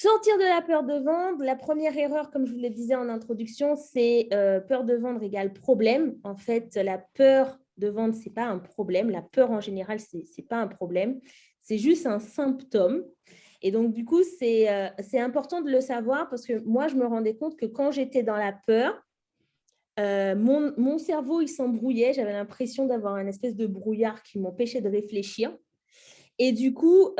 Sortir de la peur de vendre, la première erreur, comme je vous le disais en introduction, c'est peur de vendre égale problème. En fait, la peur de vendre, ce n'est pas un problème. La peur en général, ce n'est pas un problème. C'est juste un symptôme. Et donc, du coup, c'est important de le savoir parce que moi, je me rendais compte que quand j'étais dans la peur, mon cerveau, il s'embrouillait. J'avais l'impression d'avoir un espèce de brouillard qui m'empêchait de réfléchir. Et du coup,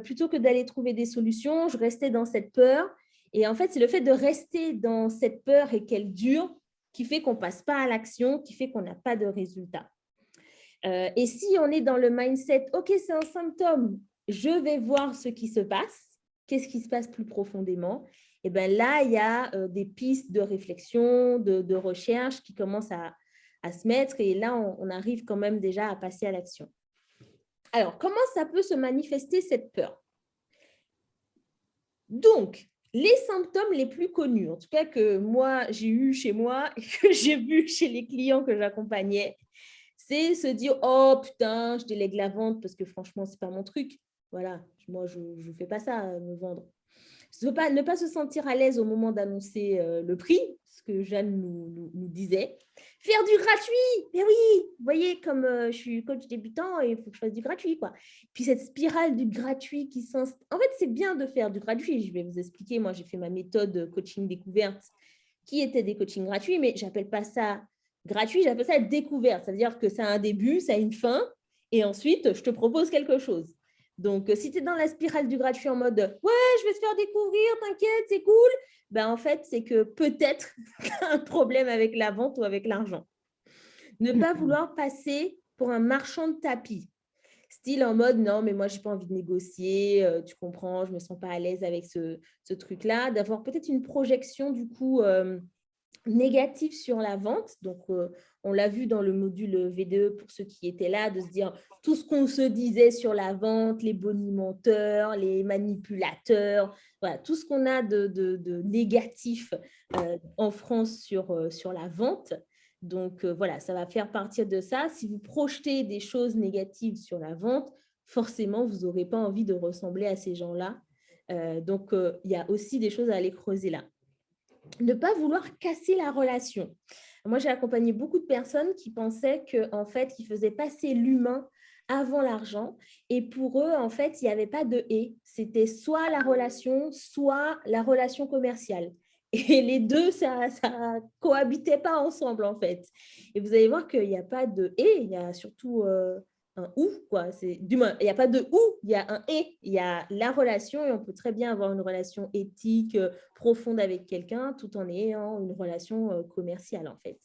plutôt que d'aller trouver des solutions, je restais dans cette peur. Et en fait, c'est le fait de rester dans cette peur et qu'elle dure qui fait qu'on ne passe pas à l'action, qui fait qu'on n'a pas de résultat. Et si on est dans le mindset, OK, c'est un symptôme, je vais voir ce qui se passe, qu'est-ce qui se passe plus profondément, et bien là, il y a des pistes de réflexion, de recherche qui commencent à se mettre. Et là, on arrive quand même déjà à passer à l'action. Alors, comment ça peut se manifester cette peur? Donc, les symptômes les plus connus, en tout cas que moi, j'ai eu chez moi et que j'ai vu chez les clients que j'accompagnais, c'est se dire « Oh putain, je délègue la vente parce que franchement, ce n'est pas mon truc. Voilà, moi, je ne fais pas ça, me vendre. » Ne pas se sentir à l'aise au moment d'annoncer le prix, ce que Jeanne nous disait. Faire du gratuit, mais oui, vous voyez, comme je suis coach débutant, il faut que je fasse du gratuit, quoi. Puis cette spirale du gratuit qui s'installe. En fait, c'est bien de faire du gratuit. Je vais vous expliquer. Moi, j'ai fait ma méthode coaching découverte qui était des coachings gratuits, mais je n'appelle pas ça gratuit, j'appelle ça découverte. Ça veut dire que ça a un début, ça a une fin, et ensuite, je te propose quelque chose. Donc, si tu es dans la spirale du gratuit en mode « Ouais, je vais te faire découvrir, t'inquiète, c'est cool », ben, en fait, c'est que peut-être tu as un problème avec la vente ou avec l'argent. Ne pas vouloir passer pour un marchand de tapis. Style en mode « Non, mais moi, je n'ai pas envie de négocier, tu comprends, je ne me sens pas à l'aise avec ce truc-là ». D'avoir peut-être une projection, du coup, négatif sur la vente. Donc, on l'a vu dans le module VDE pour ceux qui étaient là, de se dire tout ce qu'on se disait sur la vente, les bonimenteurs, les manipulateurs, voilà, tout ce qu'on a de négatif en France sur la vente. Donc, voilà, ça va faire partir de ça. Si vous projetez des choses négatives sur la vente, forcément, vous n'aurez pas envie de ressembler à ces gens-là. Donc, il y a aussi des choses à aller creuser là. Ne pas vouloir casser la relation. Moi, j'ai accompagné beaucoup de personnes qui pensaient qu'en fait, ils faisaient passer l'humain avant l'argent. Et pour eux, en fait, il n'y avait pas de « et ». C'était soit la relation commerciale. Et les deux, ça cohabitait pas ensemble, en fait. Et vous allez voir qu'il n'y a pas de « et », il y a surtout un « ou », quoi. Du moins, il n'y a pas de « ou », il y a un « et ». Il y a la relation et on peut très bien avoir une relation éthique, profonde avec quelqu'un tout en ayant une relation commerciale, en fait.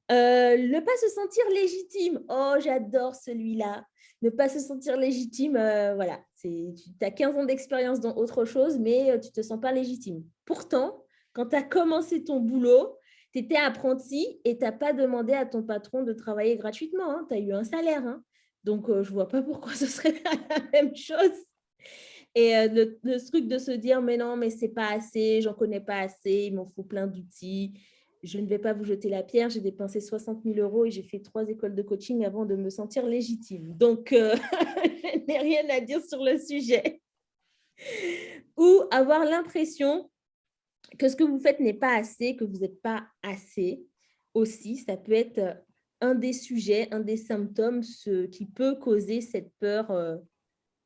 Ne pas se sentir légitime. Oh, j'adore celui-là. Ne pas se sentir légitime, voilà. Tu as 15 ans d'expérience dans autre chose, mais tu ne te sens pas légitime. Pourtant, quand tu as commencé ton boulot, tu étais apprenti et tu n'as pas demandé à ton patron de travailler gratuitement. Hein. Tu as eu un salaire. Hein. Donc, je ne vois pas pourquoi ce serait la même chose. Et le truc de se dire, mais non, mais c'est pas assez, j'en connais pas assez, il m'en faut plein d'outils. Je ne vais pas vous jeter la pierre, j'ai dépensé 60 000 € et j'ai fait 3 écoles de coaching avant de me sentir légitime. Donc, je n'ai rien à dire sur le sujet. Ou avoir l'impression que ce que vous faites n'est pas assez, que vous n'êtes pas assez aussi. Ça peut être un des sujets, un des symptômes qui peut causer cette peur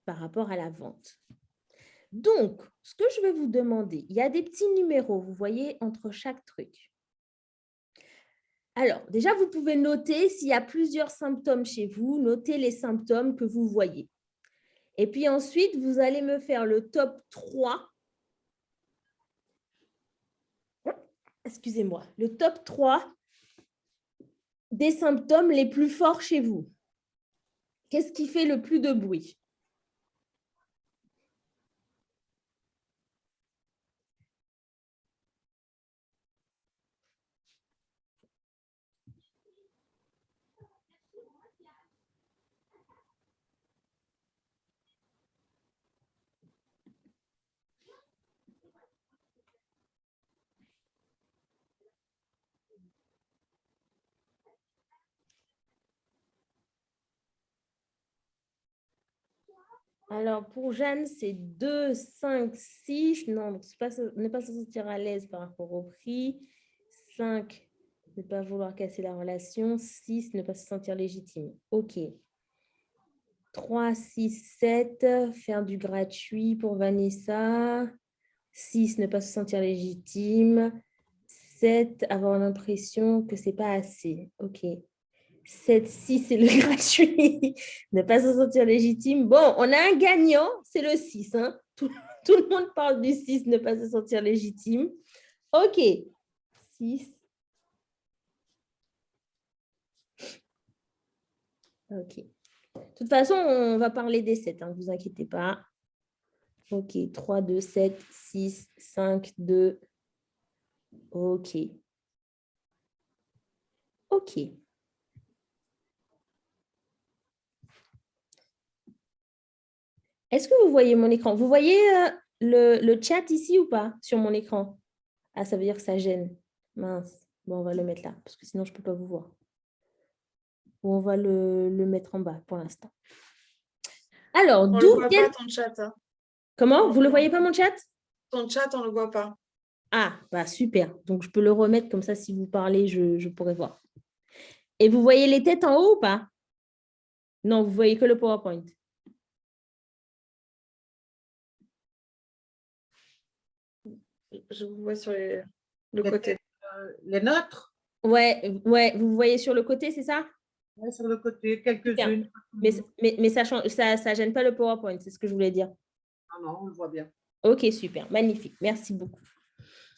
par rapport à la vente. Donc, ce que je vais vous demander, il y a des petits numéros, vous voyez, entre chaque truc. Alors, déjà, vous pouvez noter s'il y a plusieurs symptômes chez vous, notez les symptômes que vous voyez. Et puis ensuite, vous allez me faire le top 3. Excusez-moi, le top 3 des symptômes les plus forts chez vous. Qu'est-ce qui fait le plus de bruit? Alors, pour Jeanne, c'est 2, 5, 6. Non, donc ne pas se sentir à l'aise par rapport au prix. 5, ne pas vouloir casser la relation. 6, ne pas se sentir légitime. OK. 3, 6, 7, faire du gratuit pour Vanessa. 6, ne pas se sentir légitime. 7, avoir l'impression que ce n'est pas assez. OK. 7, 6, c'est le gratuit. Ne pas se sentir légitime. Bon, on a un gagnant, c'est le 6. Hein. Tout le monde parle du 6, ne pas se sentir légitime. OK. 6. OK. De toute façon, on va parler des 7, ne vous inquiétez pas. OK. 3, 2, 7, 6, 5, 2. OK. OK. Est-ce que vous voyez mon écran? Vous voyez le chat ici ou pas sur mon écran? Ah, ça veut dire que ça gêne. Mince. Bon, on va le mettre là, parce que sinon, je ne peux pas vous voir. Bon, on va le mettre en bas pour l'instant. Alors, on ne le voit pas, ton chat. Hein. Comment? Vous ne le voyez pas, mon chat? Ton chat, on ne le voit pas. Ah, bah super. Donc, je peux le remettre comme ça, si vous parlez, je pourrai voir. Et vous voyez les têtes en haut ou pas? Non, vous voyez que le PowerPoint. Je vous vois sur le côté. Les nôtres? Ouais, vous voyez sur le côté, c'est ça? Oui, sur le côté, quelques-unes. Mais ça gêne pas le PowerPoint, c'est ce que je voulais dire. Non, on le voit bien. Ok, super, magnifique. Merci beaucoup.